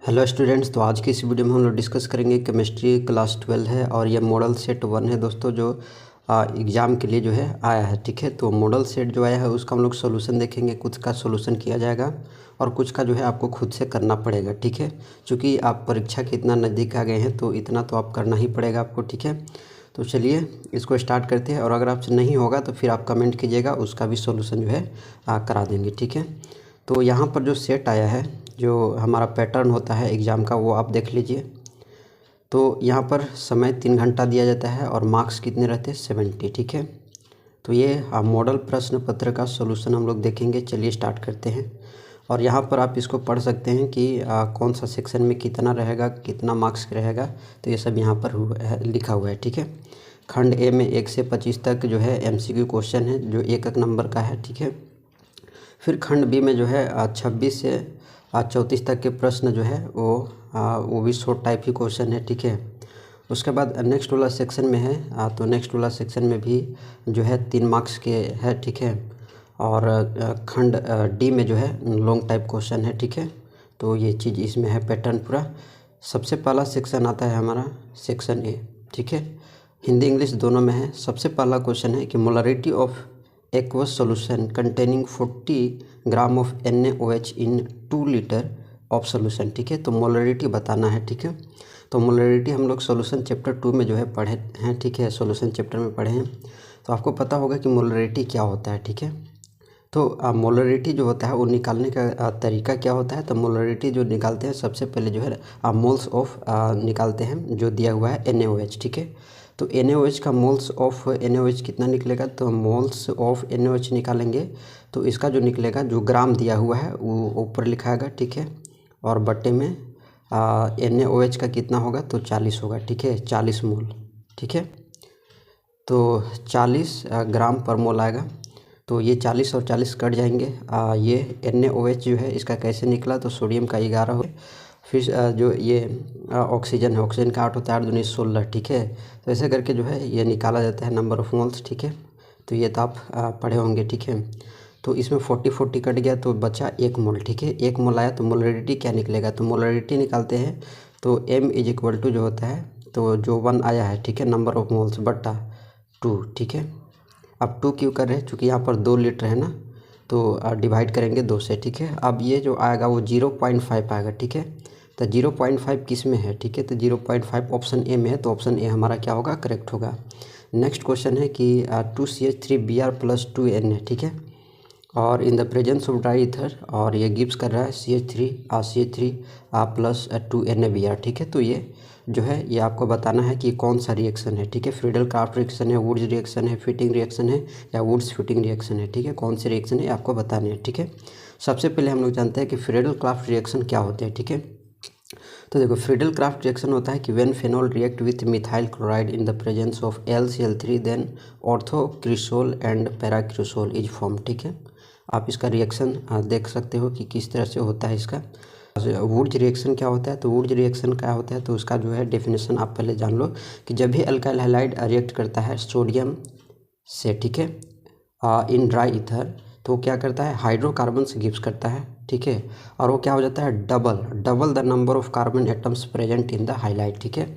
Hello students, तो आज की इस वीडियो में हम लोग डिस्कस करेंगे केमिस्ट्री क्लास 12 है और ये मॉडल सेट 1 है दोस्तों, जो एग्ज़ाम के लिए जो है आया है। ठीक है, तो मॉडल सेट जो आया है उसका हम लोग सोल्यूशन देखेंगे। कुछ का सोल्यूशन किया जाएगा और कुछ का जो है आपको खुद से करना पड़ेगा। ठीक है, क्योंकि आप परीक्षा के इतना नज़दीक आ गए हैं तो इतना तो आप करना ही पड़ेगा आपको। ठीक है, तो चलिए इसको स्टार्ट करते हैं और अगर आपसे नहीं होगा तो फिर आप कमेंट कीजिएगा, उसका भी सोल्यूशन जो है करा देंगे। ठीक है, तो यहाँ पर जो सेट आया है, जो हमारा पैटर्न होता है एग्ज़ाम का, वो आप देख लीजिए। तो यहाँ पर समय 3 घंटा दिया जाता है और मार्क्स कितने रहते हैं 70। ठीक है, तो ये मॉडल प्रश्न पत्र का सॉल्यूशन हम लोग देखेंगे। चलिए स्टार्ट करते हैं और यहाँ पर आप इसको पढ़ सकते हैं कि कौन सा सेक्शन में कितना रहेगा, कितना मार्क्स रहेगा। तो ये सब यहाँ पर लिखा हुआ है। ठीक है, खंड ए में 1 से 25 तक जो है MCQ क्वेश्चन है, जो एक नंबर का है। ठीक है, फिर खंड बी में जो है 26 से 34 तक के प्रश्न जो है वो भी शॉर्ट टाइप ही क्वेश्चन है। ठीक है, उसके बाद नेक्स्ट वाला सेक्शन में है तो नेक्स्ट वाला सेक्शन में भी जो है 3 मार्क्स के है। ठीक है, और खंड डी में जो है लॉन्ग टाइप क्वेश्चन है। ठीक है, तो ये चीज़ इसमें है पैटर्न पूरा। सबसे पहला सेक्शन आता है हमारा सेक्शन ए। ठीक है, हिंदी इंग्लिश दोनों में है। सबसे पहला क्वेश्चन है कि molarity of aqueous solution containing 40 gram of NaOH in 2 litre of solution. ठीक है, तो मोलरिटी बताना है। ठीक है, तो मोलरिटी हम लोग सोल्यूशन चैप्टर 2 में जो है पढ़े हैं। ठीक है, सोल्यूशन चैप्टर में पढ़े हैं, तो आपको पता होगा कि मोलरिटी क्या होता है। ठीक है, तो मोलरिटी जो होता है वो निकालने का तरीका क्या होता है। तो मोलरिटी जो निकालते हैं सबसे पहले जो है मोल्स ऑफ निकालते हैं, जो दिया हुआ है NaOH। ठीक है, तो NaOH का मोल्स ऑफ NaOH कितना निकलेगा, तो मोल्स ऑफ NaOH निकालेंगे तो इसका जो निकलेगा, जो ग्राम दिया हुआ है वो ऊपर लिखाएगा। ठीक है, और बट्टे में NaOH का कितना होगा, तो 40 होगा। ठीक है, 40 मोल। ठीक है, तो 40 ग्राम पर मोल आएगा। तो ये 40 और 40 कट जाएंगे। ये NaOH जो है इसका कैसे निकला, तो सोडियम का 11 हो। फिर जो ये ऑक्सीजन है, ऑक्सीजन का 8 होता है, 8 दूनी 16। ठीक है, तो ऐसे करके जो है ये निकाला जाता है नंबर ऑफ मोल्स। ठीक है, तो ये तो आप पढ़े होंगे। ठीक है, तो इसमें 40 कट गया तो बचा 1 मोल। ठीक है, 1 मोल आया तो मोलरिटी क्या निकलेगा, तो मोलरिटी निकालते हैं तो M = जो होता है, तो जो 1 आया है, ठीक है, नंबर ऑफ मोल्स बट्टा 2। ठीक है, अब 2 क्यों कर रहे हैं, चूँकि यहाँ पर 2 लीटर है ना, तो डिवाइड करेंगे 2 से। ठीक है, अब ये जो आएगा वो 0.5 आएगा। ठीक है, तो 0.5 किस में है, ठीक है, तो 0.5 ऑप्शन ए में है, तो ऑप्शन ए हमारा क्या होगा, करेक्ट होगा। नेक्स्ट क्वेश्चन है कि 2CH3Br+2Na। ठीक है, और इन the presence of dry ether, और ये गिव्स कर रहा है CH3 प्लस 2NaBr। ठीक है, तो ये जो है ये आपको बताना है कि कौन सा रिएक्शन है। ठीक है, फ्रीडल क्राफ्ट रिएक्शन है, वुड्स रिएक्शन है, फिटिंग रिएक्शन है, या वुड्स फिटिंग रिएक्शन है। ठीक है, कौन से रिएक्शन है आपको बताने हैं। ठीक है, सबसे पहले हम लोग जानते हैं कि फ्रीडल क्राफ्ट रिएक्शन क्या होते हैं। ठीक है, तो देखो फ्रीडल क्राफ्ट रिएक्शन होता है कि when phenol react with methyl chloride in the presence of LCl3 then orthocresol and paracresol is form. ठीक है, आप इसका रिएक्शन देख सकते हो कि किस तरह से होता है इसका। वुड्स रिएक्शन क्या होता है, तो वुड्स रिएक्शन क्या होता है, तो उसका जो है डेफिनेशन आप पहले जान लो कि जब भी अल्काइल हैलाइड रिएक्ट करता है सोडियम से, ठीक है, इन ड्राई ईथर, तो क्या करता है, हाइड्रोकार्बन से गिव्स करता है। ठीक है, और वो क्या हो जाता है, double the number of carbon atoms present in the highlight. ठीक है,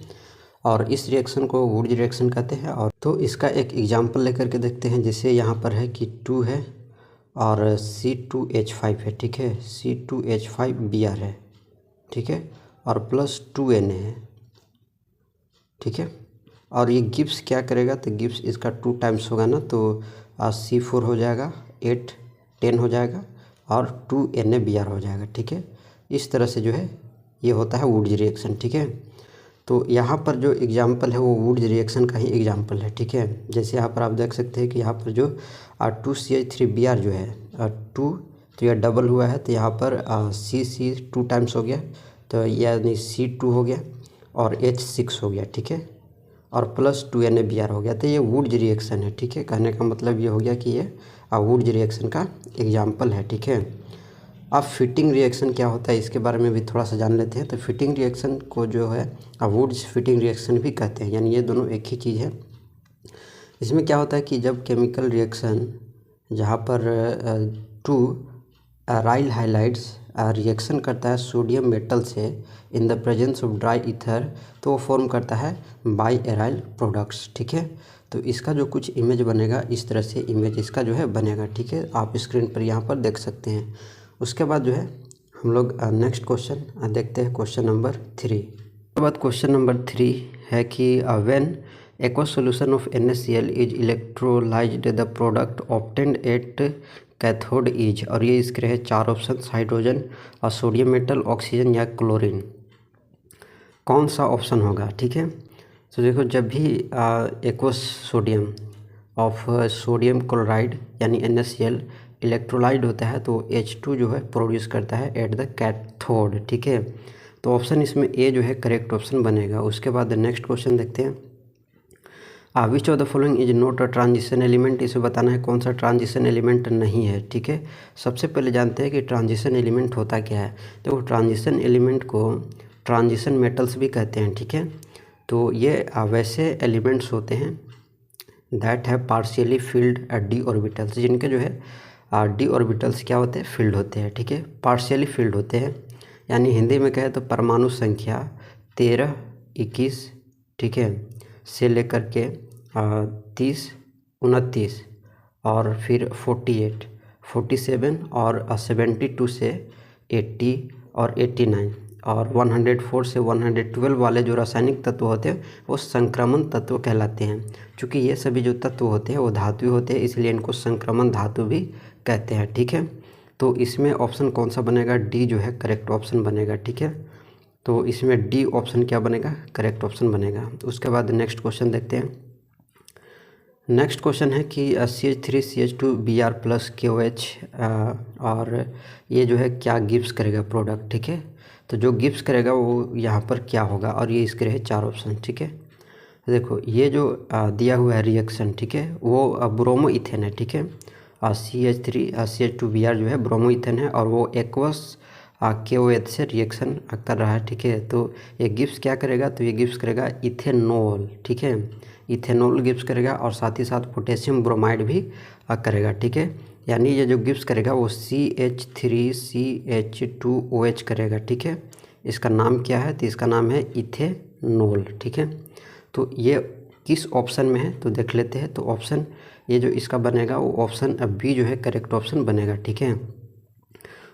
और इस रिएक्शन को वुड्स रिएक्शन कहते हैं। और तो इसका एक एग्जांपल लेकर के देखते हैं। जैसे यहाँ पर है कि 2 है और C2H5 है। ठीक है, C2H5Br है। ठीक है, और प्लस 2Na है। ठीक है, और ये गिब्स क्या करेगा, तो गिब्स इसका 2 टाइम्स होगा ना, तो C4 हो जाएगा, 8 10 हो जाएगा, और 2NaBr हो जाएगा। ठीक है, इस तरह से जो है ये होता है वुड्स रिएक्शन। ठीक है, तो यहाँ पर जो एग्जाम्पल है वो वुड्स रिएक्शन का ही एग्जाम्पल है। ठीक है, जैसे यहाँ पर आप देख सकते हैं कि यहाँ पर जो 2CH3Br जो है 2, तो यह डबल हुआ है, तो यहाँ पर C 2 टाइम्स हो गया, तो यानी C2 हो गया, और H6 हो गया। ठीक है, और प्लस 2NaBr हो गया, तो ये वुड्स रिएक्शन है। ठीक है, कहने का मतलब ये हो गया कि ये वुड्स रिएक्शन का एग्जाम्पल है। ठीक है, अब फिटिंग रिएक्शन क्या होता है इसके बारे में भी थोड़ा सा जान लेते हैं। तो फिटिंग रिएक्शन को जो है वुड्स फिटिंग रिएक्शन भी कहते हैं, यानी ये दोनों एक ही चीज़ है। इसमें क्या होता है कि जब केमिकल रिएक्शन जहाँ पर 2 राइल हाइलाइड्स रिएक्शन करता है सोडियम मेटल से इन the presence of dry ether, तो वो फॉर्म करता है बाई एराइल प्रोडक्ट्स। ठीक है, तो इसका जो कुछ इमेज बनेगा, इस तरह से इमेज इसका जो है बनेगा। ठीक है, आप स्क्रीन पर यहाँ पर देख सकते हैं। उसके बाद जो है हम लोग नेक्स्ट क्वेश्चन देखते हैं, क्वेश्चन नंबर 3। उसके बाद क्वेश्चन नंबर 3 है कि when aqueous solution of NaCl is electrolyzed the product obtained at cathode is, और ये इसके रहे 4 ऑप्शन, हाइड्रोजन और सोडियम मेटल, ऑक्सीजन या क्लोरीन। कौन सा ऑप्शन होगा? ठीक है, तो देखो जब भी aqueous sodium of sodium chloride यानी NaCl इलेक्ट्रोलाइड होता है तो H2 जो है प्रोड्यूस करता है एट द कैथोड। ठीक है, तो ऑप्शन इसमें ए जो है करेक्ट ऑप्शन बनेगा। उसके बाद नेक्स्ट क्वेश्चन देखते हैं। Which of the following is not a transition element, इसे बताना है कौन सा ट्रांजिशन एलिमेंट नहीं है। ठीक है, सबसे पहले जानते हैं कि ट्रांजिशन एलिमेंट होता क्या है। तो ट्रांजिशन एलिमेंट को ट्रांजिशन मेटल्स भी कहते हैं। ठीक है, तो ये वैसे एलिमेंट्स होते हैं that have partially field D orbitals, जिनके जो है डी ऑर्बिटल्स क्या होते हैं? फील्ड होते हैं। ठीक है, पार्शियली फील्ड होते हैं, यानी हिंदी में कहें तो परमाणु संख्या 13, 21, ठीक है, से लेकर के 30, 29 और फिर 48, 47 और 72 से 80 और 89 और 104 से 112 वाले जो रासायनिक तत्व होते हैं वो संक्रमण तत्व कहलाते हैं। क्योंकि ये सभी जो तत्व होते हैं वो धातु होते हैं, इसलिए इनको संक्रमण धातु भी कहते हैं। ठीक है, तो इसमें ऑप्शन कौन सा बनेगा? डी जो है करेक्ट ऑप्शन बनेगा। ठीक है, तो इसमें डी ऑप्शन क्या बनेगा? करेक्ट ऑप्शन बनेगा। उसके बाद नेक्स्ट क्वेश्चन देखते हैं। नेक्स्ट क्वेश्चन है कि CH3CH2Br+KOH और ये जो है क्या गिव्स करेगा प्रोडक्ट। ठीक है, तो जो गिव्स करेगा वो यहाँ पर क्या होगा, और ये इसके रहे 4 ऑप्शन। ठीक है, देखो ये जो दिया हुआ है रिएक्शन, ठीक है, वो ब्रोमो इथेन है। ठीक है, CH3CH2Br जो है ब्रोमो इथेन है और वो एक्वस KOH से रिएक्शन कर रहा है। ठीक है, तो ये गिव्स क्या करेगा? तो ये गिव्स करेगा इथेनॉल। ठीक है, इथेनॉल गिव्स करेगा और साथ ही साथ पोटेशियम ब्रोमाइड भी करेगा। ठीक है, यानी ये जो गिव्स करेगा वो CH3CH2OH करेगा। ठीक है, इसका नाम क्या है? तो इसका नाम है इथेनॉल। ठीक है, तो ये किस ऑप्शन में है तो देख लेते हैं। तो ऑप्शन ये जो इसका बनेगा वो ऑप्शन बी जो है करेक्ट ऑप्शन बनेगा। ठीक है,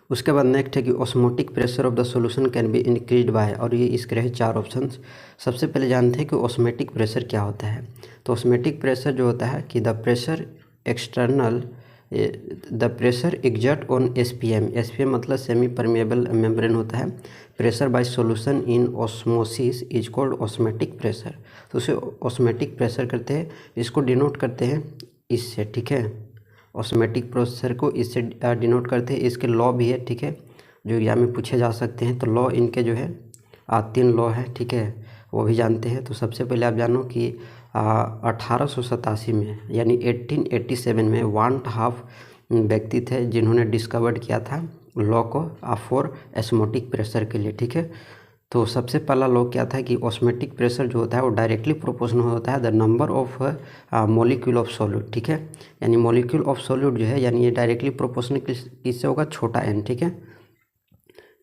उसके बाद नेक्स्ट है कि osmotic pressure of the solution can be increase by, और ये इसके रहे 4 ऑप्शंस। सबसे पहले जानते हैं कि ऑस्मेटिक प्रेशर क्या होता है। तो ऑस्मेटिक प्रेशर जो होता है कि the pressure exert on SPM, SPM मतलब सेमी परमेबल मेम्ब्रेन होता है, pressure by solution in osmosis is called osmotic pressure. तो उसे ऑस्मेटिक प्रेशर करते हैं, इसको डिनोट करते हैं इससे। ठीक है, ऑस्मेटिक प्रेशर को इससे डिनोट करते हैं। इसके लॉ भी है, ठीक है, जो एग्जाम में पूछे जा सकते हैं। तो लॉ इनके जो है 3 लॉ है। ठीक है, वो भी जानते हैं। तो सबसे पहले आप जानो कि 1887 में यानी 1887 में वांट हाफ व्यक्ति थे जिन्होंने डिस्कवर्ड किया था लॉ को फॉर ऑस्मोटिक प्रेशर के लिए। ठीक है, तो सबसे पहला लॉ क्या था कि ऑस्मेटिक प्रेशर जो होता है वो डायरेक्टली प्रोपोर्शनल होता है the number of molecule of solute. ठीक है, यानी मॉलिक्यूल ऑफ सॉल्यूट जो है यानी ये डायरेक्टली प्रोपोर्शनल किससे होगा? छोटा n। ठीक है,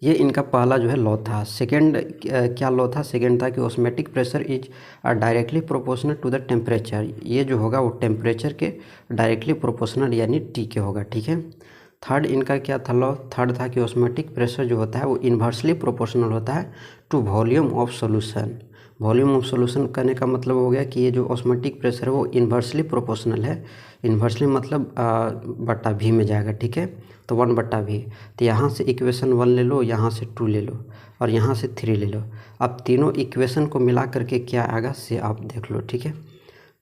ये इनका पहला जो है लॉ था। सेकंड क्या लॉ था? सेकंड था कि osmotic pressure is directly proportional to the temperature, ये जो होगा वो टेम्परेचर के डायरेक्टली प्रोपोर्शनल यानी T के होगा। ठीक है, थर्ड इनका क्या था लॉ? थर्ड था कि ऑस्मेटिक प्रेशर जो होता है वो इन्वर्सली प्रोपोर्शनल होता है to volume of solution. Volume of solution करने का मतलब हो गया कि ये जो ऑस्मेटिक प्रेशर है वो इन्वर्सली प्रोपोर्शनल है। इन्वर्सली मतलब बटा V में जाएगा। ठीक है, तो 1/V। तो यहाँ से इक्वेशन 1 ले लो, यहाँ से 2 ले लो और यहाँ से 3 ले लो। अब तीनों इक्वेशन को मिला करके क्या आएगा से आप देख लो। ठीक है,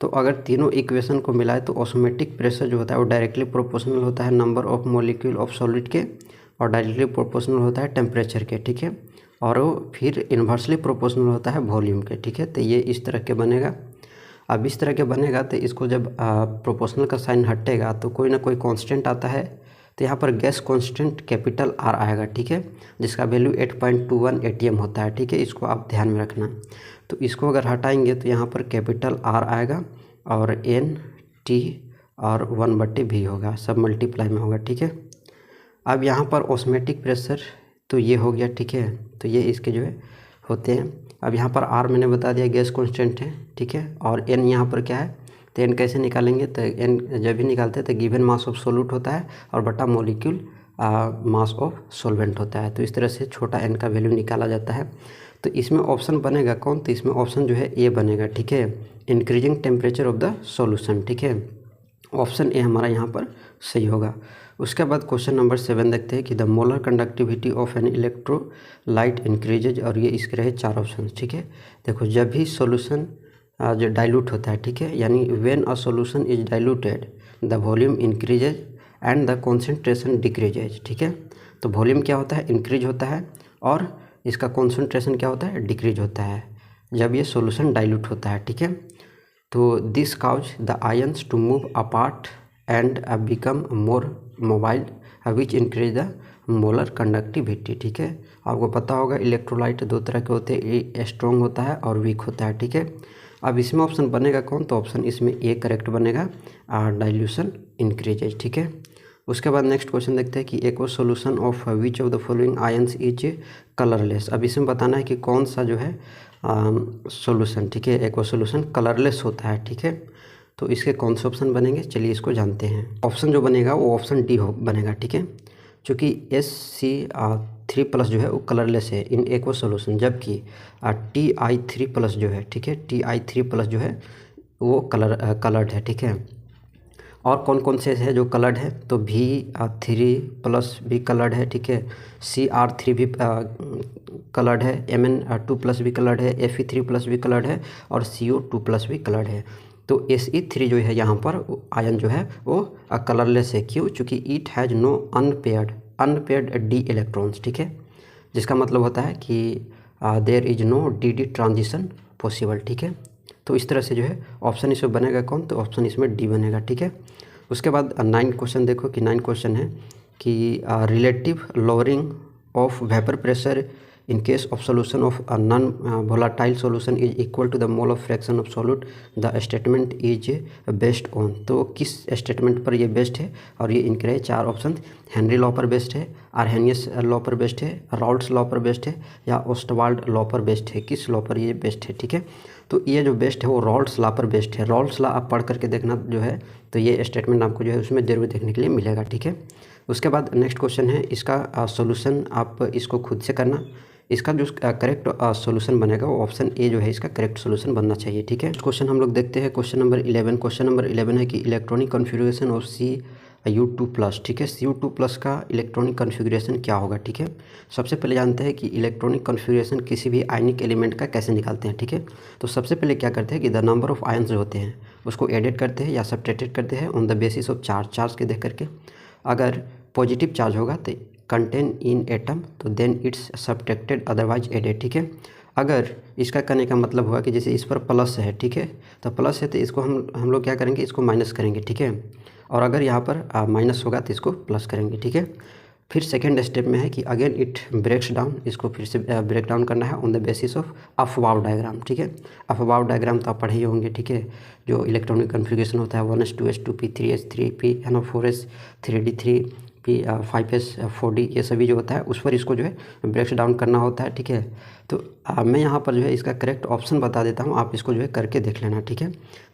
तो अगर तीनों इक्वेशन को मिलाए तो ऑस्मेटिक प्रेशर जो होता है वो डायरेक्टली प्रोपोर्शनल होता है number of molecule of solid के और डायरेक्टली प्रोपोर्शनल होता है टेम्परेचर के। ठीक है, और वो फिर इन्वर्सली प्रोपोर्शनल होता है वॉल्यूम के। ठीक है, तो ये इस तरह के बनेगा। अब इस तरह के बनेगा तो इसको जब प्रोपोर्शनल का साइन हटेगा तो कोई ना कोई कांस्टेंट आता है। तो यहाँ पर गैस कांस्टेंट कैपिटल R आएगा। ठीक है, जिसका वैल्यू 8.21 ATM होता है। ठीक है, इसको आप ध्यान में रखना। तो इसको अगर हटाएंगे तो यहाँ पर कैपिटल R आएगा और NT और 1/V होगा, सब मल्टीप्लाई में होगा। ठीक है, अब यहाँ पर ऑस्मेटिक प्रेशर तो ये हो गया, ठीक है। तो ये इसके जो है होते हैं। अब यहाँ पर R मैंने बता दिया गैस कांस्टेंट है, ठीक है। और N यहाँ पर क्या है, तो N कैसे निकालेंगे, तो N जब भी निकालते हैं तो गिवन मास ऑफ सोल्यूट होता है और बटा मॉलिक्यूल मास ऑफ सॉल्वेंट होता है। तो इस तरह से छोटा n का वैल्यू निकाला जाता है। तो इसमें ऑप्शन बनेगा कौन, तो इसमें ऑप्शन जो है ए बनेगा, ठीक है, increasing temperature of the solution, ठीक है। ऑप्शन ए हमारा यहाँ पर सही होगा। उसके बाद क्वेश्चन नंबर 7 देखते हैं कि the molar conductivity of an electrolyte increases, और ये इसके रहे 4 ऑप्शन, ठीक है। देखो जब भी सॉल्यूशन जो डाइल्यूट होता है, ठीक है, यानी when a solution is diluted the volume increases and the concentration decreases, ठीक है। तो वॉल्यूम क्या होता है, इंक्रीज होता है, और इसका कॉन्सेंट्रेशन क्या होता है, डिक्रीज होता है जब ये सॉल्यूशन डाइल्यूट होता है, ठीक है। तो this causes the ions to move apart and become more mobile which increase the molar conductivity, ठीक है। आपको पता होगा इलेक्ट्रोलाइट 2 तरह के होते हैं, स्ट्रॉन्ग होता है और वीक होता है, ठीक है। अब इसमें ऑप्शन बनेगा कौन, तो ऑप्शन इसमें ए करेक्ट बनेगा, डाइल्यूशन इंक्रीजेज, ठीक है। उसके बाद नेक्स्ट क्वेश्चन देखते हैं कि aqueous solution of which of the following ions is colourless. अब इसमें बताना है कि कौन सा जो है सॉल्यूशन, ठीक है, एक्वस सॉल्यूशन कलरलेस होता है, ठीक है। तो इसके कौन से ऑप्शन बनेंगे, चलिए इसको जानते हैं। ऑप्शन जो बनेगा वो ऑप्शन डी बनेगा, ठीक है, चूँकि SC3+ जो है वो कलरलेस है इन एक्वस सॉल्यूशन, जबकि Ti3+ जो है, ठीक है, Ti3+ जो है वो कलर्ड है, ठीक है। और कौन कौन से है जो कलर्ड है, तो V3+ भी कलर्ड है, ठीक है, Cr3 भी कलर्ड है, Mn2+ भी कलर्ड है, Fe3+ भी कलर्ड है, और CO2+ भी कलर्ड है। तो Se3 जो है यहाँ पर आयन जो है वो कलरलेस है, क्यों, चूँकि it has no unpaired D electrons, ठीक है, जिसका मतलब होता है कि there is no D transition possible, ठीक है। तो इस तरह से जो है ऑप्शन इसमें बनेगा कौन, तो ऑप्शन इसमें डी बनेगा, ठीक है। उसके बाद 9 क्वेश्चन देखो कि 9 क्वेश्चन है कि relative lowering of vapour pressure in case of solution of a non volatile solution is equal to the mole of fraction of solute, the statement is based on. तो किस स्टेटमेंट पर ये based है, और ये इनके रहे 4 ऑप्शन, हेनरी लॉ पर बेस्ड है, आर्हेनियस लॉ पर बेस्ड है, राउल्ट्स लॉ पर बेस्ड है, या ओस्टवाल्ड लॉ पर बेस्ड है, किस लॉ पर ये बेस्ड है, ठीक है। तो ये जो बेस्ट है वो राउल्ट्स लॉ पर बेस्ड है। राउल्ट्स लॉ आप पढ़ करके देखना जो है, तो ये स्टेटमेंट आपको जो है उसमें जरूर देखने के लिए मिलेगा, ठीक है। उसके बाद नेक्स्ट क्वेश्चन है, इसका सॉल्यूशन आप इसको खुद से करना, इसका जो करेक्ट सॉल्यूशन बनेगा वो ऑप्शन ए जो है इसका करेक्ट सॉल्यूशन बनना चाहिए, ठीक है। क्वेश्चन हम लोग देखते हैं क्वेश्चन नंबर 11। क्वेश्चन नंबर 11 है कि इलेक्ट्रॉनिक कॉन्फ़िगरेशन ऑफ Cu2+, ठीक है, Cu2+ का इलेक्ट्रॉनिक कॉन्फ़िगरेशन क्या होगा, ठीक है। सबसे पहले जानते हैं कि इलेक्ट्रॉनिक कॉन्फ़िगरेशन किसी भी आयनिक एलिमेंट का कैसे निकालते हैं, ठीक है। तो सबसे पहले क्या करते हैं कि द नंबर ऑफ आयन्स जो होते हैं उसको एडिट करते हैं या सब्ट्रैक्टेड करते हैं on the basis of charge के देख करके। अगर पॉजिटिव चार्ज होगा तो कंटेन इन एटम, तो then it's subtracted otherwise added, ठीक है। अगर इसका कहने का मतलब हुआ कि जैसे इस पर प्लस है, ठीक है, तो प्लस है तो इसको हम लोग क्या करेंगे, इसको माइनस करेंगे, ठीक है। और अगर यहाँ पर माइनस होगा तो इसको प्लस करेंगे, ठीक है। फिर सेकेंड स्टेप में है कि अगेन इट ब्रेक्स डाउन, इसको फिर से ब्रेक डाउन करना है on the basis of Aufbau diagram, ठीक है। अफबाव डायग्राम तो आप पढ़े ही होंगे, ठीक है, जो इलेक्ट्रॉनिक कॉन्फ़िगरेशन होता है 1s 2s 2p 3s 3p है ना, 4s 3d 3p 5s 4d, ये सभी जो होता है उस पर इसको जो है ब्रेक्स डाउन करना होता है, ठीक है। तो मैं यहाँ पर जो है इसका करेक्ट ऑप्शन बता देता हूँ, आप इसको जो है करके देख लेना, ठीक है।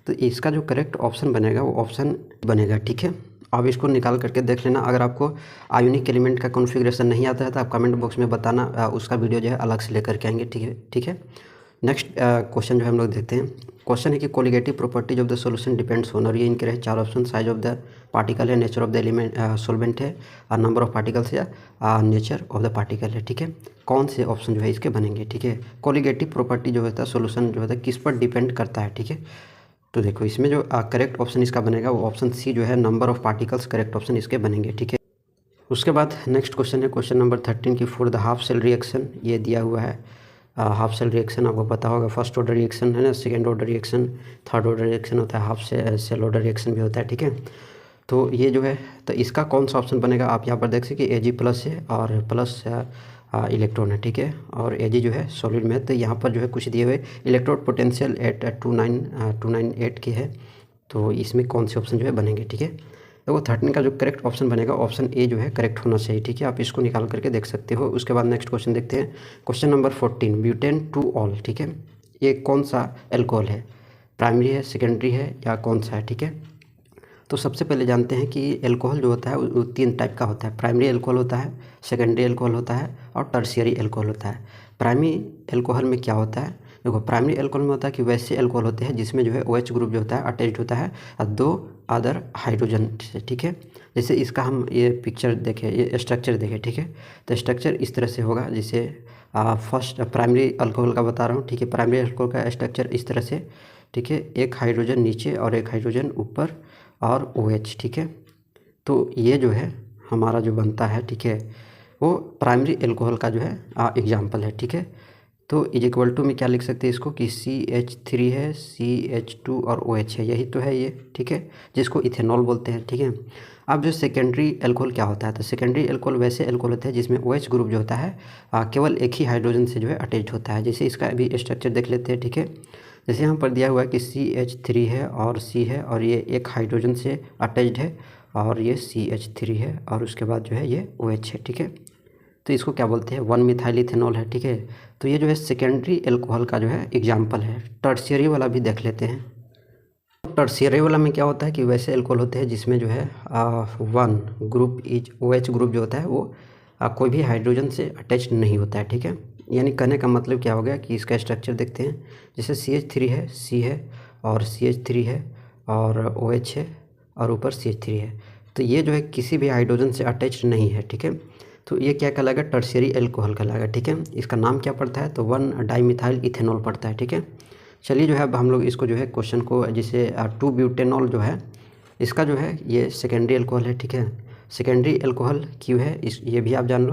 तो इसका जो करेक्ट ऑप्शन बनेगा वो ऑप्शन बनेगा, ठीक है। अब इसको निकाल करके देख लेना। अगर आपको आयोनिक एलिमेंट का कॉन्फ़िगरेशन नहीं आता है तो आप कमेंट बॉक्स में बताना, उसका वीडियो जो है अलग से लेकर के आएंगे, ठीक है, ठीक है। नेक्स्ट क्वेश्चन जो है हम लोग देखते हैं। क्वेश्चन है कि colligative properties of the solution depends on, और ये इनके रहे 4 option, size of the particle है, nature of the element solvent है, नंबर ऑफ पार्टिकल्स या नेचर ऑफ द पार्टिकल है, ठीक है। कौन से ऑप्शन जो है इसके बनेंगे, ठीक है। कोलिगेटिव प्रॉपर्टी जो होता है सॉल्यूशन जो होता है किस पर डिपेंड करता है, ठीक है। तो देखो इसमें जो करेक्ट ऑप्शन इसका बनेगा वो ऑप्शन सी जो है number of particles, correct option इसके बनेंगे, ठीक है। उसके बाद नेक्स्ट क्वेश्चन है क्वेश्चन नंबर 13 की for the half cell reaction, ये दिया हुआ है हाफ सेल रिएक्शन आपको पता होगा, फर्स्ट ऑर्डर रिएक्शन है ना, second order reaction, third order reaction होता है, हाफ सेल ऑर्डर रिएक्शन भी होता है, ठीक है। तो ये जो है तो इसका कौन सा ऑप्शन बनेगा, आप यहाँ पर देख सकते Ag+ है और प्लस इलेक्ट्रॉन है, ठीक है, और Ag जो है सॉलिड में है। तो यहाँ पर जो है कुछ दिए हुए इलेक्ट्रोड पोटेंशियल एट 298 की है, तो इसमें कौन से ऑप्शन जो है बनेंगे, ठीक है। तो 13 का जो करेक्ट ऑप्शन बनेगा ऑप्शन ए जो है करेक्ट होना चाहिए, ठीक है। आप इसको निकाल करके देख सकते हो। उसके बाद नेक्स्ट क्वेश्चन देखते हैं, question number 14, butane two all, ठीक है। ये कौन सा एल्कोहल है, प्राइमरी है, सेकेंडरी है या कौन सा है, ठीक है। तो सबसे पहले जानते हैं कि एल्कोहल जो होता है वो 3 टाइप का होता है। प्राइमरी एल्कोहल होता है, सेकेंडरी एल्कोहल होता है और टर्शियरी एल्कोहल होता है। प्राइमरी एल्कोहल में क्या होता है, देखो प्राइमरी एल्कोहल में होता है कि वैसे एल्कोहल होते हैं जिसमें जो है OH ग्रुप जो होता है अटैच्ड होता है और 2 अदर हाइड्रोजन से, ठीक है। जैसे इसका हम ये पिक्चर देखें, ये स्ट्रक्चर देखें, ठीक है। तो स्ट्रक्चर इस तरह से होगा, जिसे फर्स्ट प्राइमरी अल्कोहल का बता रहा हूँ, ठीक है। प्राइमरी अल्कोहल का स्ट्रक्चर इस तरह से, ठीक है। एक हाइड्रोजन नीचे और एक हाइड्रोजन ऊपर और OH, ठीक है। तो ये जो है हमारा जो बनता है, ठीक है, वो प्राइमरी एल्कोहल का जो है एग्जाम्पल है, ठीक है। तो इज इक्वल टू में क्या लिख सकते हैं इसको कि CH3 है, CH2 और OH है, यही तो है ये, ठीक है, जिसको इथेनॉल बोलते हैं, ठीक है। अब जो सेकेंडरी एल्कोहल क्या होता है, तो सेकेंडरी एल्कोहल वैसे एल्कोहल होते हैं जिसमें OH ग्रुप जो होता है केवल एक ही हाइड्रोजन से जो है अटैच होता है। जैसे इसका भी स्ट्रक्चर देख लेते हैं, ठीक है। जैसे यहाँ पर दिया हुआ है कि CH3 है और C है और ये एक हाइड्रोजन से अटैच्ड है और ये CH3 है और उसके बाद जो है ये OH है, ठीक है। तो इसको क्या बोलते हैं, 1 मिथाइल इथेनॉल है, ठीक है। तो ये जो है सेकेंडरी एल्कोहल का जो है एग्जाम्पल है। टर्शियरी वाला भी देख लेते हैं। टर्शियरी वाला में क्या होता है कि वैसे एल्कोहल होते हैं जिसमें जो है 1 ग्रुप इज OH ग्रुप जो होता है वो कोई भी हाइड्रोजन से अटैच नहीं होता है, ठीक है। यानी कहने का मतलब क्या हो गया कि इसका स्ट्रक्चर देखते हैं। जैसे CH3 है, C है और CH3 है और OH है और ऊपर CH3 है। तो ये जो है किसी भी हाइड्रोजन से अटैच नहीं है, ठीक है। तो ये क्या कहलाएगा, टर्शियरी एल्कोहल कहलाएगा, ठीक है। इसका नाम क्या पड़ता है, तो 1 डाइमिथाइल इथेनॉल पड़ता है, ठीक है। चलिए जो है अब हम लोग इसको जो है क्वेश्चन को, जिसे 2 ब्यूटेनॉल जो है इसका जो है ये सेकेंडरी एल्कोहल है, ठीक है। सेकेंडरी एल्कोहल क्यों है, इस ये भी आप जान लो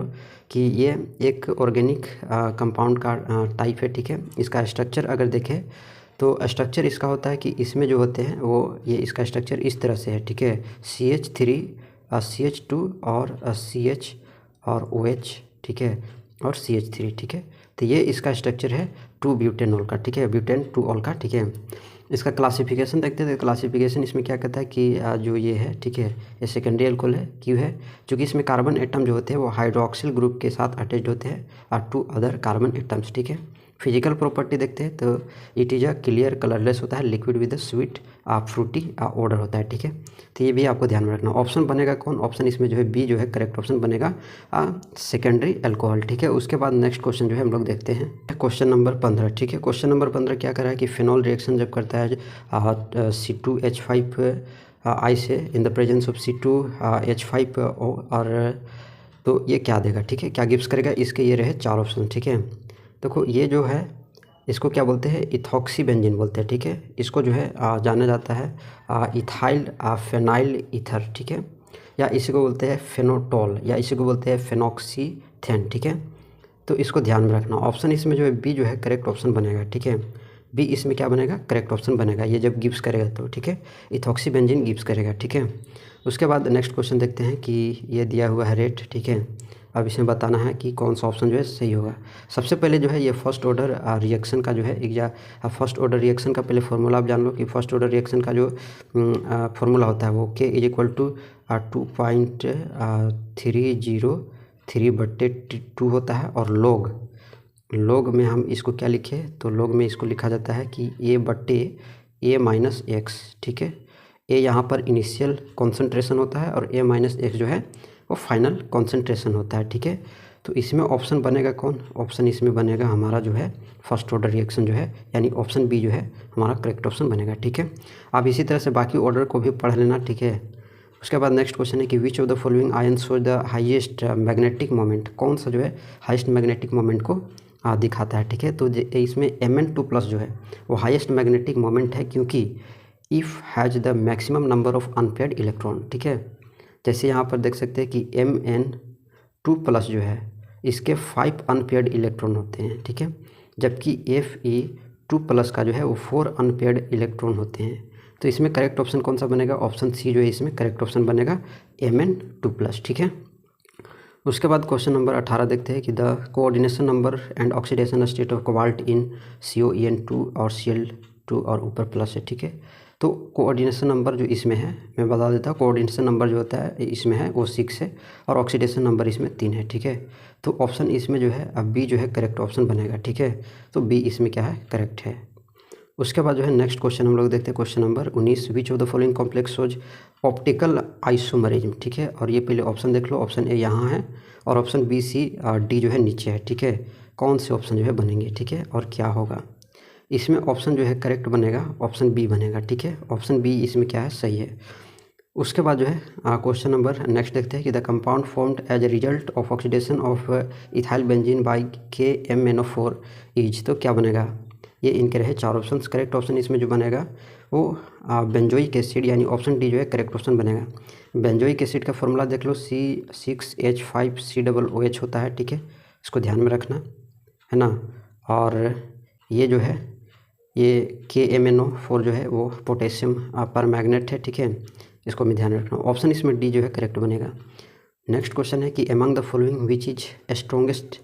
कि ये एक ऑर्गेनिक कंपाउंड का टाइप है, ठीक है। इसका स्ट्रक्चर अगर देखें तो स्ट्रक्चर इसका होता है कि इसमें जो होते हैं वो ये इसका स्ट्रक्चर इस तरह से है, ठीक है। CH3 CH2 और CH और OH, ठीक है, और CH3, ठीक है। तो ये इसका स्ट्रक्चर है 2 ब्यूटेनॉल का, ठीक है, ब्यूटेन टू ऑल का, ठीक है। इसका क्लासिफिकेशन देखते थे। क्लासिफिकेशन इसमें क्या कहता है कि जो ये है, ठीक है, ये सेकेंडरी एल्कोहल है, क्यों है, क्योंकि इसमें कार्बन एटम जो होते हैं वो हाइड्रोक्सिल ग्रुप के साथ अटैच्ड होते हैं और 2 अदर कार्बन एटम्स, ठीक है। फिजिकल प्रॉपर्टी देखते हैं तो it is a clear colourless होता है, liquid with a sweet Frooti order होता है, ठीक है। तो ये भी आपको ध्यान में रखना। ऑप्शन बनेगा कौन, ऑप्शन इसमें जो है बी जो है करेक्ट ऑप्शन बनेगा, सेकेंडरी एल्कोहल, ठीक है। उसके बाद नेक्स्ट क्वेश्चन जो है हम लोग देखते हैं क्वेश्चन नंबर 15, ठीक है। क्वेश्चन नंबर 15 क्या कर रहा है कि फिनॉल रिएक्शन जब करता है C2H5 I से इन द प्रेजेंस ऑफ C2H5 और तो ये क्या देगा, ठीक है, क्या गिव्स करेगा, इसके ये रहे 4 ऑप्शन, ठीक है। देखो ये जो है इसको क्या बोलते हैं, इथॉक्सी बेंजीन बोलते हैं, ठीक है। इसको जो है जाना जाता है इथाइल फेनाइल ईथर, ठीक है, या इसी को बोलते हैं फेनोटोल या इसी को बोलते हैं फेनॉक्सीथेन, ठीक है। तो इसको ध्यान में रखना। ऑप्शन इसमें जो है बी जो है करेक्ट ऑप्शन बनेगा, ठीक है। बी इसमें क्या बनेगा, करेक्ट ऑप्शन बनेगा, ये जब गिव्स करेगा तो, ठीक है, इथॉक्सी बेंजीन गिव्स करेगा, ठीक है। उसके बाद नेक्स्ट क्वेश्चन देखते हैं कि ये दिया हुआ है रेट, ठीक है। अब इसमें बताना है कि कौन सा ऑप्शन जो है सही होगा। सबसे पहले जो है ये फर्स्ट ऑर्डर रिएक्शन का जो है फर्स्ट ऑर्डर रिएक्शन का पहले फार्मूला आप जान लो कि फर्स्ट ऑर्डर रिएक्शन का जो फार्मूला होता है वो K = 2.303/2 होता है। और log में हम इसको क्या लिखे, तो log में इसको लिखा जाता है कि A/A-x, ठीक है। A यहाँ पर इनिशियल कॉन्सेंट्रेशन होता है और A-x जो है वो फाइनल कॉन्सेंट्रेशन होता है, ठीक है। तो इसमें ऑप्शन बनेगा कौन, ऑप्शन इसमें बनेगा हमारा जो है फर्स्ट ऑर्डर रिएक्शन जो है, यानी ऑप्शन बी जो है हमारा करेक्ट ऑप्शन बनेगा, ठीक है। आप इसी तरह से बाकी ऑर्डर को भी पढ़ लेना, ठीक है। उसके बाद नेक्स्ट क्वेश्चन है कि which of the following ion show the highest magnetic moment, कौन सा जो है हाईएस्ट मैग्नेटिक मोमेंट को दिखाता है, ठीक है। तो इसमें Mn2+ जो है वो हाईएस्ट मैग्नेटिक मोमेंट है, क्योंकि if has the maximum number of unpaired electron, ठीक है। जैसे यहाँ पर देख सकते हैं कि Mn2+ जो है इसके 5 अनपेयर्ड इलेक्ट्रॉन होते हैं, ठीक है, जबकि Fe2+ का जो है वो 4 अनपेयर्ड इलेक्ट्रॉन होते हैं। तो इसमें करेक्ट ऑप्शन कौन सा बनेगा, ऑप्शन सी जो है इसमें करेक्ट ऑप्शन बनेगा Mn2+, ठीक है। उसके बाद क्वेश्चन नंबर 18 देखते हैं कि the coordination number and oxidation state of cobalt in COEN2 और Cl2 और ऊपर प्लस है, ठीक है। तो कोऑर्डिनेशन नंबर जो इसमें है मैं बता देता हूँ, कोऑर्डिनेशन नंबर जो होता है इसमें है वो 6 है और ऑक्सीडेशन नंबर इसमें 3 है, ठीक है। तो ऑप्शन इसमें जो है अब बी जो है करेक्ट ऑप्शन बनेगा, ठीक है। तो बी इसमें क्या है, करेक्ट है। उसके बाद जो है नेक्स्ट क्वेश्चन हम लोग देखते हैं, question number 19, which of the following complex shows optical isomerism, ठीक है। और ये पहले ऑप्शन देख लो, ऑप्शन ए यहाँ है और ऑप्शन बी सी डी जो है नीचे है, ठीक है। कौन से ऑप्शन जो है बनेंगे, ठीक है, और क्या होगा इसमें। ऑप्शन जो है करेक्ट बनेगा ऑप्शन बी बनेगा, ठीक है। ऑप्शन बी इसमें क्या है, सही है। उसके बाद जो है क्वेश्चन नंबर नेक्स्ट देखते हैं कि the compound formed as a result of oxidation of ethylbenzene by KMnO4 is, तो क्या बनेगा। ये इनके रहे 4 ऑप्शन। करेक्ट ऑप्शन इसमें जो बनेगा वो बेंजोइक एसिड यानी ऑप्शन डी जो है करेक्ट ऑप्शन बनेगा। बेंजोइक एसिड का फॉर्मूला देख लो, C6H5COOH होता है, ठीक है। इसको ध्यान में रखना है ना। और ये जो है ये KMnO4 जो है वो पोटेशियम पर मैग्नेट है, ठीक है। इसको मैं ध्यान रखना। ऑप्शन इसमें डी जो है करेक्ट बनेगा। नेक्स्ट क्वेश्चन है कि among the following which is strongest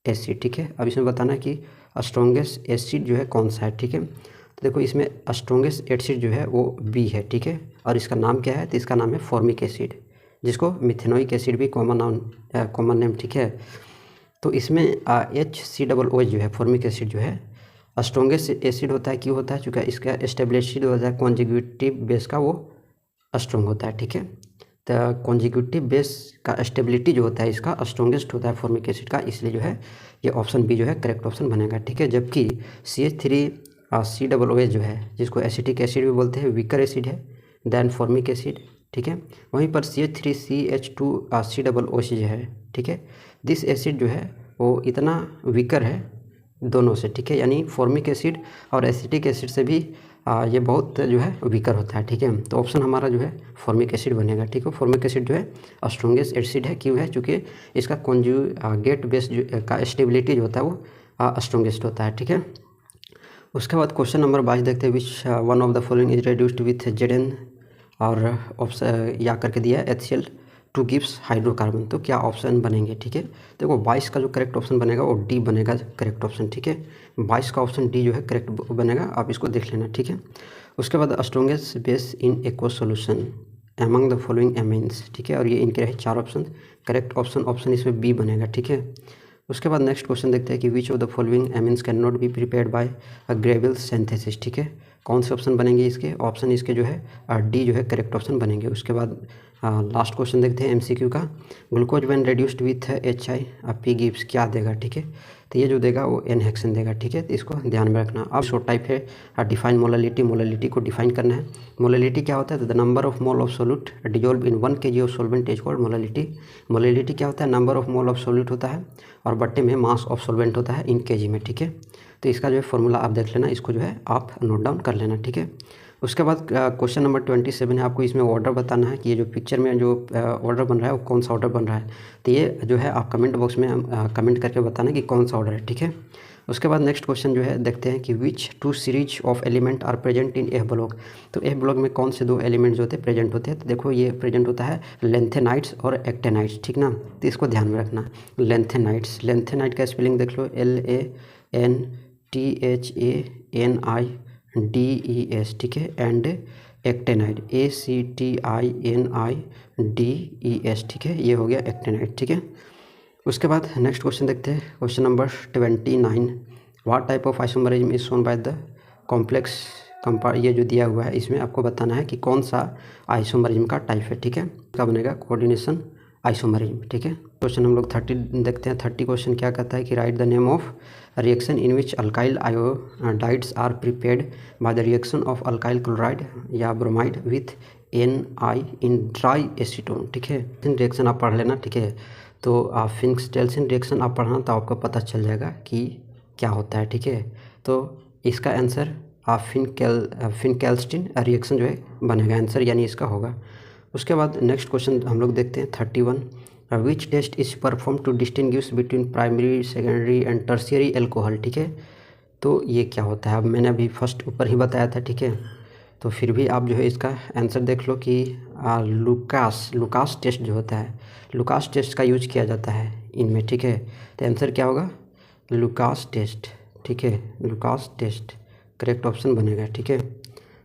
acid, ठीक है। अब इसमें बताना है कि स्ट्रॉन्गेस्ट एसिड जो है कौन सा है, ठीक है। तो देखो इसमें स्ट्रॉन्गेस्ट एसिड जो है वो बी है, ठीक है। और इसका नाम क्या है, तो इसका नाम है फॉर्मिक एसिड, जिसको मिथेनोइक एसिड भी कॉमन नेम, ठीक है। तो इसमें HCOOH जो है फॉर्मिक एसिड जो है स्ट्रॉन्गेस्ट एसिड होता है। क्यों होता है, चूँकि इसका स्टेबिलिटी जो होता है कॉन्जिक्यूटिव बेस का वो स्ट्रॉन्ग होता है, ठीक है। तो कॉन्जिक्यूटिव बेस का स्टेबिलिटी जो होता है इसका स्ट्रॉन्गेस्ट होता है फॉर्मिक एसिड का, इसलिए जो है ये ऑप्शन बी जो है करेक्ट ऑप्शन बनेगा, ठीक है। जबकि CH3COOH जो है जिसको एसिटिक एसिड भी बोलते हैं, वीकर एसिड है दैन फॉर्मिक एसिड, ठीक है। वहीं पर CH3CH2COOH जो है, ठीक है, दिस एसिड जो है वो इतना वीकर है दोनों से, ठीक है। यानी फॉर्मिक एसिड और एसिटिक एसिड से भी ये बहुत जो है वीकर होता है, ठीक है। तो ऑप्शन हमारा जो है फॉर्मिक एसिड बनेगा, ठीक है। फॉर्मिक एसिड जो है स्ट्रॉन्गेस्ट एसिड है। क्यों है, चूँकि इसका कॉन्जुगेट बेस का स्टेबिलिटी जो होता है वो स्ट्रॉन्गेस्ट होता है, ठीक है। उसके बाद क्वेश्चन नंबर 22 देखते हैं, which one of the following is reduced with Zn और ऑप्शन या करके दिया है HCl2 गिव्स हाइड्रोकार्बन, तो क्या ऑप्शन बनेंगे, ठीक है। देखो 22 का जो करेक्ट ऑप्शन बनेगा वो डी बनेगा करेक्ट ऑप्शन, ठीक है। 22 का ऑप्शन डी जो है करेक्ट बनेगा, आप इसको देख लेना, ठीक है। उसके बाद strongest base in aqueous solution among the following amines, ठीक है। और ये इनके रहे 4 ऑप्शन। करेक्ट ऑप्शन इसमें बी बनेगा, ठीक है। उसके बाद नेक्स्ट क्वेश्चन देखते हैं कि which of the following amines can not be prepared by Greville synthesis, ठीक है। कौन से ऑप्शन बनेंगे इसके, ऑप्शन इसके जो है डी जो है करेक्ट ऑप्शन बनेंगे। उसके बाद लास्ट क्वेश्चन देखते हैं MCQ का, glucose when reduced with HIP gives क्या देगा, ठीक है। तो ये जो देगा वो N हेक्सेन देगा, ठीक है। तो इसको ध्यान में रखना। अब शॉर्ट टाइप है डिफाइन मोललिटी, मोललिटी को डिफाइन करना है। मोललिटी क्या होता है, तो the number of mole of solute dissolve in 1 kg of solvent is called molality. Molality क्या होता है, number of mole of solute होता है और बट्टे में मास ऑफ सोलवेंट होता है इन kg में, ठीक है। तो इसका जो है फॉर्मूला आप देख लेना, इसको जो है आप नोट डाउन कर लेना, ठीक है। उसके बाद क्वेश्चन नंबर 27 है, आपको इसमें ऑर्डर बताना है कि ये जो पिक्चर में जो ऑर्डर बन रहा है वो कौन सा ऑर्डर बन रहा है। तो ये जो है आप कमेंट बॉक्स में कमेंट करके बताना कि कौन सा ऑर्डर है, ठीक है। उसके बाद नेक्स्ट क्वेश्चन जो है देखते हैं कि which 2 series of element are present in F block. तो F ब्लॉक में कौन से 2 एलिमेंट जो होते हैं प्रेजेंट होते हैं। तो देखो ये प्रेजेंट होता है लेंथेनाइट्स और एक्टेनाइट्स, ठीक ना। तो इसको ध्यान में रखना। लेंथेनाइट्स, लेंथेनाइट का स्पेलिंग देख लो LANTHANIDES, ठीक है। एंड एक्टेनाइड ACTINIDES, ठीक है। ये हो गया एक्टेनाइड, ठीक है। उसके बाद नेक्स्ट क्वेश्चन देखते हैं, question number 29, what type of isomerism is shown by the complex compound. ये जो दिया हुआ है इसमें आपको बताना है कि कौन सा आइसोमरिज्म का टाइप है, ठीक है। इसका बनेगा कोऑर्डिनेशन आइसोमरिज्म, ठीक है। क्वेश्चन हम लोग 30 देखते हैं। 30 क्वेश्चन क्या कहता है कि write the name of reaction in which alkyl iodides are prepared by the reaction of alkyl chloride या bromide with NI in dry acetone, ठीक है। रिएक्शन आप पढ़ लेना, ठीक है। तो आप फिंक्स-स्टेल्सन रिएक्शन आप पढ़ना तो आपको पता चल जाएगा कि क्या होता है, ठीक है। तो इसका आंसर आप फिनकेल्स्टीन रिएक्शन जो है बनेगा आंसर, यानी इसका होगा। उसके बाद नेक्स्ट क्वेश्चन हम लोग देखते हैं 31, which test is perform to distinguish between primary secondary and tertiary alcohol, ठीक है। तो ये क्या होता है, अब मैंने अभी फर्स्ट ऊपर ही बताया था, ठीक है। तो फिर भी आप जो है इसका आंसर देख लो कि लुकास टेस्ट जो होता है, लुकास टेस्ट का यूज किया जाता है इनमें, ठीक है। तो आंसर क्या होगा, लुकास टेस्ट, ठीक है। लुकास टेस्ट करेक्ट ऑप्शन बनेगा, ठीक है।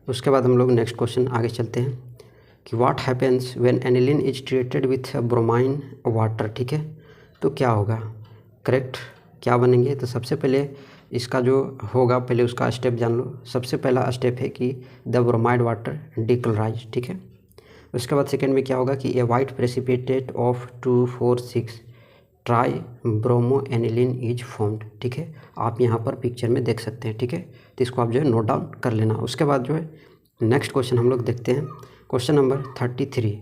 उसके बाद हम लोग नेक्स्ट क्वेश्चन आगे चलते हैं कि what happens when aniline is treated with bromine water. ठीक है, तो क्या होगा, करेक्ट क्या बनेंगे। तो सबसे पहले इसका जो होगा, पहले उसका स्टेप जान लो। सबसे पहला स्टेप है कि द ब्रोमाइड वाटर डिक्लोराइज। ठीक है, उसके बाद सेकेंड में क्या होगा कि a white precipitate of 2,4,6 tri bromo aniline is formed. ठीक है, आप यहाँ पर पिक्चर में देख सकते हैं। ठीक है, तो इसको आप जो है नोट डाउन कर लेना। उसके बाद जो है नेक्स्ट क्वेश्चन हम लोग देखते हैं, question number 33,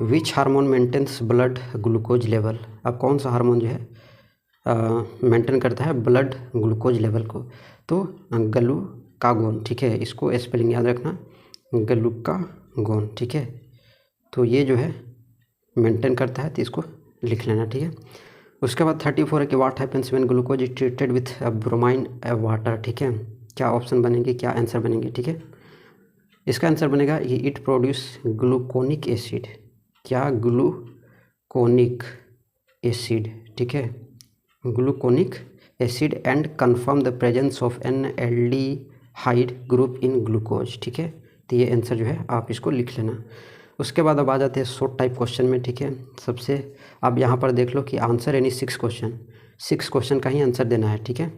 which hormone maintains blood glucose level. अब कौन सा हार्मोन जो है मेंटेन करता है ब्लड ग्लूकोज लेवल को, तो ग्लूकागोन। ठीक है, इसको स्पेलिंग याद रखना, ग्लूकागोन। ठीक है, तो ये जो है मेंटेन करता है, तो इसको लिख लेना। ठीक है, उसके बाद 34 है कि what happens when glucose is treated with bromine water. ठीक है, क्या ऑप्शन बनेंगे, क्या आंसर बनेंगे। ठीक है, इसका आंसर बनेगा ये इट प्रोड्यूस ग्लूकोनिक एसिड। क्या, ग्लूकोनिक एसिड। ठीक है, gluconic acid and confirm the presence of N aldehyde group in glucose. ठीक है, तो ये आंसर जो है आप इसको लिख लेना। उसके बाद अब आ जाते हैं शॉर्ट टाइप क्वेश्चन में। ठीक है, सबसे अब यहाँ पर देख लो कि आंसर यानी 6 क्वेश्चन का ही आंसर देना है। ठीक है,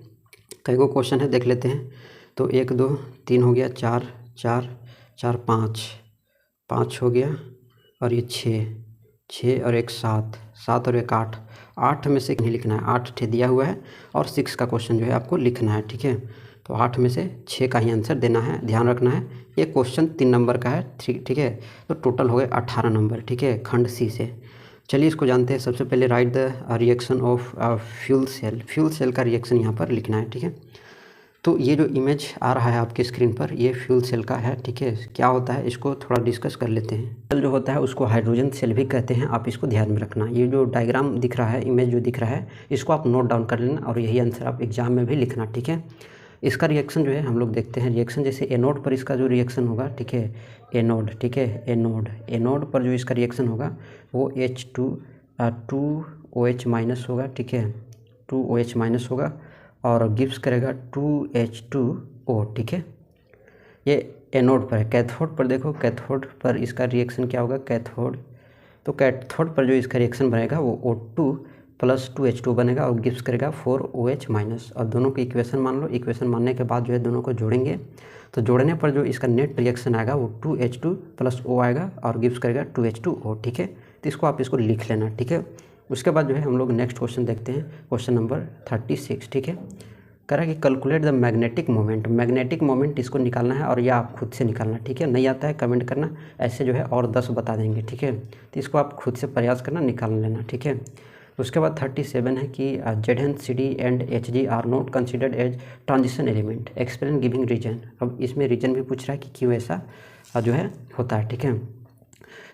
कई गो क्वेश्चन है देख लेते हैं। तो 1 2 3 हो गया, 4 4 4 5 हो गया, और ये 6 और 1 7 और 1 8 में से नहीं लिखना है, 8 ठे दिया हुआ है और 6 का क्वेश्चन जो है आपको लिखना है। ठीक है, तो 8 में से 6 का ही आंसर देना है, ध्यान रखना है। ये क्वेश्चन 3 नंबर का है। ठीक है, तो टोटल हो गए 18 नंबर। ठीक है, खंड सी से। चलिए इसको जानते हैं। सबसे पहले write the reaction of fuel cell का रिएक्शन यहाँ पर लिखना है। ठीक है, तो ये जो इमेज आ रहा है आपके स्क्रीन पर, ये फ्यूल सेल का है। ठीक है, क्या होता है इसको थोड़ा डिस्कस कर लेते हैं। सेल जो होता है उसको हाइड्रोजन सेल भी कहते हैं, आप इसको ध्यान में रखना। ये जो डायग्राम दिख रहा है, इमेज जो दिख रहा है, इसको आप नोट डाउन कर लेना और यही आंसर आप एग्जाम में भी लिखना। ठीक है, इसका रिएक्शन जो है हम लोग देखते हैं। रिएक्शन जैसे एनोड पर इसका जो रिएक्शन होगा, ठीक है, एनोड। ठीक है, एनोड पर जो इसका रिएक्शन होगा वो H2OH माइनस होगा। ठीक है, 2OH माइनस होगा और गिव्स करेगा 2H2O। ठीक है, ये एनोड पर है। कैथोड पर देखो, कैथोड पर इसका रिएक्शन क्या होगा, कैथोड पर जो इसका रिएक्शन बनेगा वो O2 + 2H2 बनेगा और गिव्स करेगा 4OH माइनस। और दोनों की इक्वेशन मान लो। इक्वेशन मानने के बाद जो है दोनों को जोड़ेंगे, तो जोड़ने पर जो इसका नेट रिएक्शन आएगा वो 2H2 + O आएगा और गिव्स करेगा 2H2O। ठीक है, तो इसको आप इसको लिख लेना। ठीक है, उसके बाद जो है हम लोग नेक्स्ट क्वेश्चन देखते हैं, क्वेश्चन नंबर 36। ठीक है, कह रहा है कि कैलकुलेट द मैग्नेटिक मोमेंट इसको निकालना है और या आप खुद से निकालना। ठीक है, नहीं आता है कमेंट करना, ऐसे जो है और 10 बता देंगे। ठीक है, तो इसको आप खुद से प्रयास करना, निकाल लेना। ठीक है, उसके बाद 37 है कि ZN CD and HG are not considered as transition element, explain giving reason. अब इसमें रीजन भी पूछ रहा है कि क्यों ऐसा जो है होता है। ठीक है,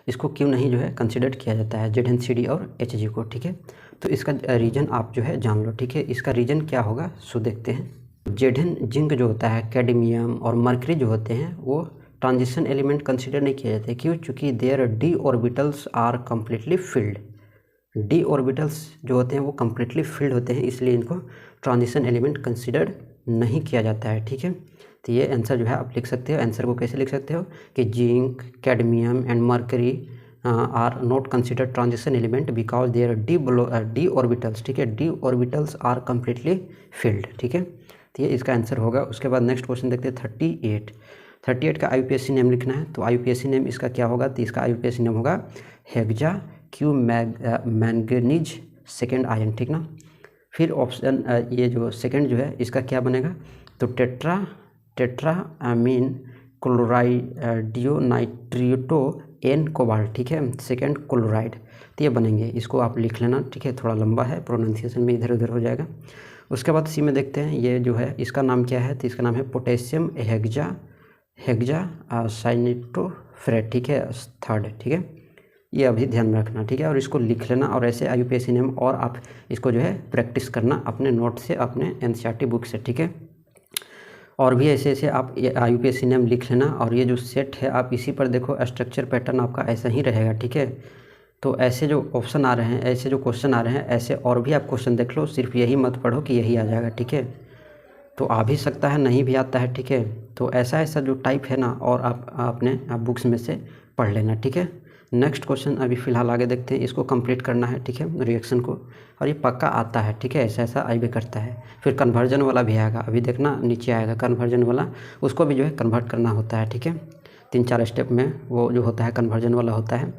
इसको क्यों नहीं जो है कंसिडर किया जाता है ZN CD और HG को। ठीक है, तो इसका रीजन आप जो है जान लो। ठीक है, इसका रीजन क्या होगा सो देखते हैं। ZN जिंक जो होता है, कैडमियम और मर्करी जो होते हैं वो ट्रांजिशन एलिमेंट कंसिडर नहीं किए जाते। क्यों? चूँकि there d orbitals are completely filled. d orbitals जो होते हैं वो कम्प्लीटली फिल्ड होते हैं, इसलिए इनको ट्रांजिशन एलिमेंट कंसिडर नहीं किया जाता है। ठीक है, तो ये आंसर जो है आप लिख सकते हो। आंसर को कैसे लिख सकते हो कि zinc, cadmium and mercury are not considered transition element because their d orbitals. ठीक है, d orbitals are completely filled. ठीक है, तो ये इसका आंसर होगा। उसके बाद नेक्स्ट क्वेश्चन देखते हैं 38 का IUPAC नेम लिखना है। तो IUPAC नेम इसका क्या होगा, तो इसका IUPAC नेम होगा hexa Q manganese second ion. ठीक ना, फिर ऑप्शन ये जो सेकेंड जो है इसका क्या बनेगा, तो टेट्रामीन क्लोराइडियोनाइट्रियो एन कोबाल्ट। ठीक है, सेकेंड क्लोराइड, तो ये बनेंगे। इसको आप लिख लेना। ठीक है, थोड़ा लंबा है, प्रोनाउंसिएशन में इधर उधर हो जाएगा। उसके बाद सी में देखते हैं, ये जो है इसका नाम क्या है, तो इसका नाम है पोटेशियम हेक्सा साइनिटोफेरेट। ठीक है, थर्ड। ठीक है, ये अभी ध्यान में रखना। ठीक है, और इसको लिख लेना और ऐसे IUPAC नेम और आप इसको जो है प्रैक्टिस करना अपने नोट से, अपने NCERT बुक से। ठीक है, और भी ऐसे आप IUPAC नेम लिख लेना। और ये जो सेट है आप इसी पर देखो, स्ट्रक्चर पैटर्न आपका ऐसा ही रहेगा। ठीक है, तो ऐसे जो ऑप्शन आ रहे हैं, ऐसे जो क्वेश्चन आ रहे हैं, ऐसे और भी आप क्वेश्चन देख लो, सिर्फ यही मत पढ़ो कि यही आ जाएगा। ठीक है, तो आ भी सकता है, नहीं भी आता है, ठीक है। तो ऐसा जो टाइप है ना, और आप अपने बुक्स में से पढ़ लेना, ठीक है। नेक्स्ट क्वेश्चन अभी फ़िलहाल आगे देखते हैं, इसको कंप्लीट करना है, ठीक है, रिएक्शन को, और ये पक्का आता है, ठीक है, ऐसा आई भी करता है। फिर कन्वर्जन वाला भी आएगा, अभी देखना नीचे आएगा कन्वर्जन वाला, उसको भी जो है कन्वर्ट करना होता है, ठीक है। 3-4 स्टेप में वो जो होता है कन्वर्जन वाला होता है,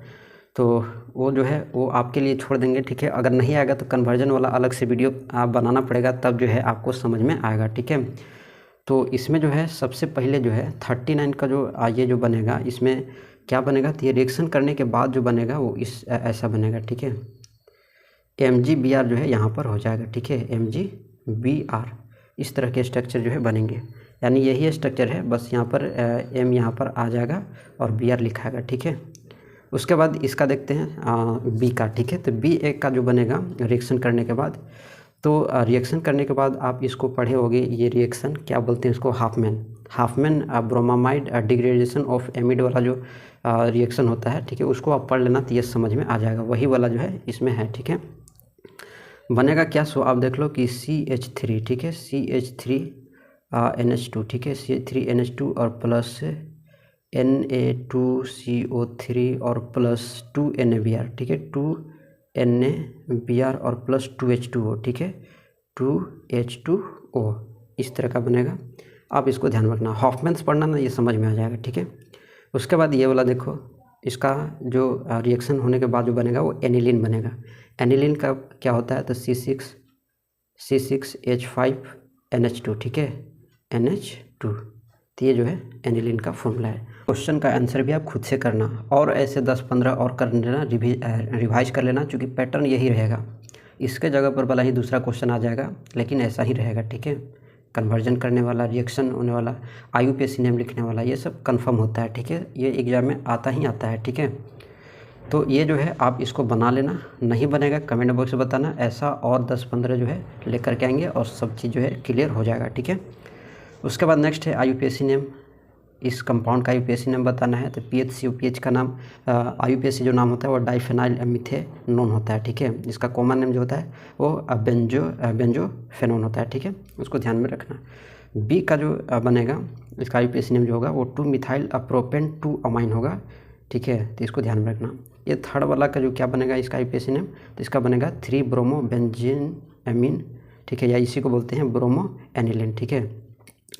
तो वो जो है वो आपके लिए छोड़ देंगे, ठीक है। अगर नहीं आएगा तो कन्वर्जन वाला अलग से वीडियो आप बनाना पड़ेगा, तब जो है आपको समझ में आएगा, ठीक है। तो इसमें जो है सबसे पहले जो है 39 का जो ये जो बनेगा, इसमें क्या बनेगा, तो ये रिएक्शन करने के बाद जो बनेगा वो ऐसा बनेगा, ठीक है। MgBr जो है यहाँ पर हो जाएगा, ठीक है, MgBr, इस तरह के स्ट्रक्चर जो है बनेंगे, यानी यही स्ट्रक्चर है, बस यहाँ पर M यहाँ पर आ जाएगा और Br लिखाएगा, ठीक है। उसके बाद इसका देखते हैं B का, ठीक है। तो B का जो बनेगा रिएक्शन करने के बाद, तो रिएक्शन करने के बाद आप इसको पढ़े होगे, ये रिएक्शन क्या बोलते हैं इसको, हाफमैन ब्रोमामाइड डिग्रेडेशन ऑफ एमिड वाला जो रिएक्शन होता है, ठीक है, उसको आप पढ़ लेना, तो ये समझ में आ जाएगा, वही वाला जो है इसमें है, ठीक है। बनेगा क्या, सो आप देख लो कि CH3, ठीक है, CH3 NH2, ठीक है, CH3NH2 और प्लस Na2CO3 और प्लस 2NaBr, ठीक है, 2NaBr और प्लस 2H2O, ठीक है, 2H2O, इस तरह का बनेगा। आप इसको ध्यान रखना, हॉफमैन्स पढ़ना ना, ये समझ में आ जाएगा, ठीक है। उसके बाद ये वाला देखो, इसका जो रिएक्शन होने के बाद जो बनेगा वो एनिलीन बनेगा। एनिलीन का क्या होता है, तो C6H5NH2, ठीक है, NH2, तो ये जो है एनिलीन का फॉर्मूला है। क्वेश्चन का आंसर भी आप खुद से करना, और ऐसे 10-15 और कर लेना, रिवाइज कर लेना, क्योंकि पैटर्न यही रहेगा। इसके जगह पर भला ही दूसरा क्वेश्चन आ जाएगा, लेकिन ऐसा ही रहेगा, ठीक है। कन्वर्जन करने वाला, रिएक्शन होने वाला, IUPAC नेम लिखने वाला, ये सब कंफर्म होता है, ठीक है, ये एग्जाम में आता ही आता है, ठीक है। तो ये जो है आप इसको बना लेना, नहीं बनेगा कमेंट बॉक्स में बताना, ऐसा और 10-15 जो है लेकर के आएंगे और सब चीज़ जो है क्लियर हो जाएगा, ठीक है। उसके बाद नेक्स्ट है IUPAC नेम, इस कंपाउंड का IUPAC नेम बताना है। तो PHCOPH का नाम, IUPAC जो नाम होता है वो डाइफेनाइल मिथेनोन होता है, ठीक है। इसका कॉमन नेम जो होता है वो बेंजोफेनोन होता है, ठीक है, उसको ध्यान में रखना। B का जो बनेगा, इसका IUPAC नेम जो होगा वो 2-मिथाइल प्रोपेन 2 अमाइन होगा, ठीक है, तो इसको ध्यान में रखना। ये थर्ड वाला का जो क्या बनेगा इसका IUPAC नेम, तो इसका बनेगा 3-ब्रोमोबेंजीन एमीन, ठीक है, या इसी को बोलते हैं ब्रोमो एनिलीन, ठीक है,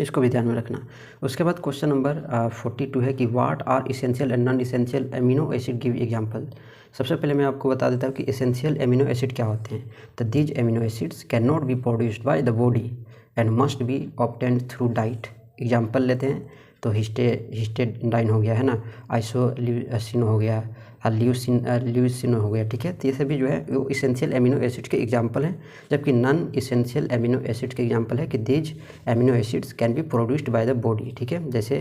इसको भी ध्यान में रखना। उसके बाद क्वेश्चन नंबर 42 है कि what are essential and non essential amino acid, give example. सबसे पहले मैं आपको बता देता हूँ कि इसेंशियल एमिनो एसिड क्या होते हैं। तो these amino acids can not be produced by the body and must be obtained through diet. Example लेते हैं तो हिस्टेडाइन हो गया है ना, आइसोल्यूसिन हो गया, ल्यूसिन हो गया, ठीक है। तो ये सभी जो है वो इसेंशियल एमिनो एसिड के एग्जांपल हैं, जबकि नॉन इसेंशियल एमिनो एसिड के एग्जांपल है कि these amino acids can be produced by the body, ठीक है। जैसे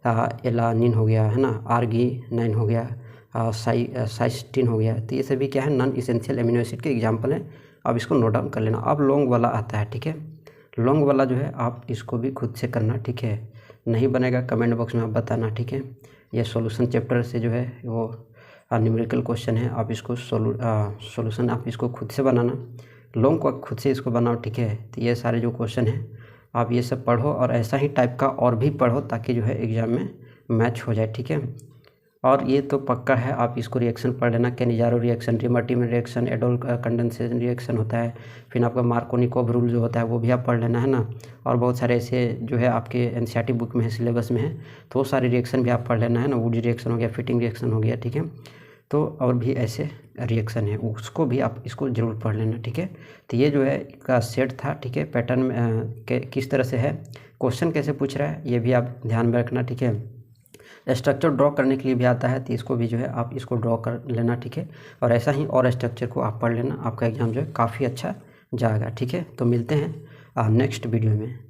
एलानिन हो गया है ना, आर्गिनाइन हो गया, साइस्टीन हो गया, तो ये सभी क्या है, नॉन इसेंशियल एमिनो एसिड के एग्जांपल हैं। अब इसको नोट डाउन कर लेना। अब लॉन्ग वाला आता है, ठीक है, लॉन्ग वाला जो है आप इसको भी खुद से करना, ठीक है, नहीं बनेगा कमेंट बॉक्स में आप बताना, ठीक है। ये सॉल्यूशन चैप्टर से जो है वो न्यूमेरिकल क्वेश्चन है, आप इसको सॉल्यूशन आप इसको खुद से बनाना, लॉन्ग को खुद से इसको बनाओ, ठीक है। तो ये सारे जो क्वेश्चन हैं आप ये सब पढ़ो, और ऐसा ही टाइप का और भी पढ़ो, ताकि जो है एग्ज़ाम में मैच हो जाए, ठीक है। और ये तो पक्का है, आप इसको रिएक्शन पढ़ लेना, कैनिजारो रिएक्शन, डिमर्टिमन रिएक्शन, एडोल कंडेंसेशन रिएक्शन होता है, फिर आपका मार्कोनिकोव रूल जो होता है वो भी आप पढ़ लेना, है ना। और बहुत सारे ऐसे जो है आपके NCERT बुक में है, सिलेबस में है, तो वो सारे रिएक्शन भी आप पढ़ लेना, है ना। वुड रिएक्शन हो गया, फिटिंग रिएक्शन हो गया, ठीक है। तो और भी ऐसे रिएक्शन है, उसको भी आप इसको ज़रूर पढ़ लेना, ठीक है। तो ये जो है का सेट था, ठीक है, पैटर्न में किस तरह से है, क्वेश्चन कैसे पूछ रहा है, ये भी आप ध्यान में रखना, ठीक है। स्ट्रक्चर ड्रॉ करने के लिए भी आता है, तो इसको भी जो है आप इसको ड्रॉ कर लेना, ठीक है। और ऐसा ही और स्ट्रक्चर को आप पढ़ लेना, आपका एग्जाम जो है काफ़ी अच्छा जाएगा, ठीक है। तो मिलते हैं नेक्स्ट वीडियो में।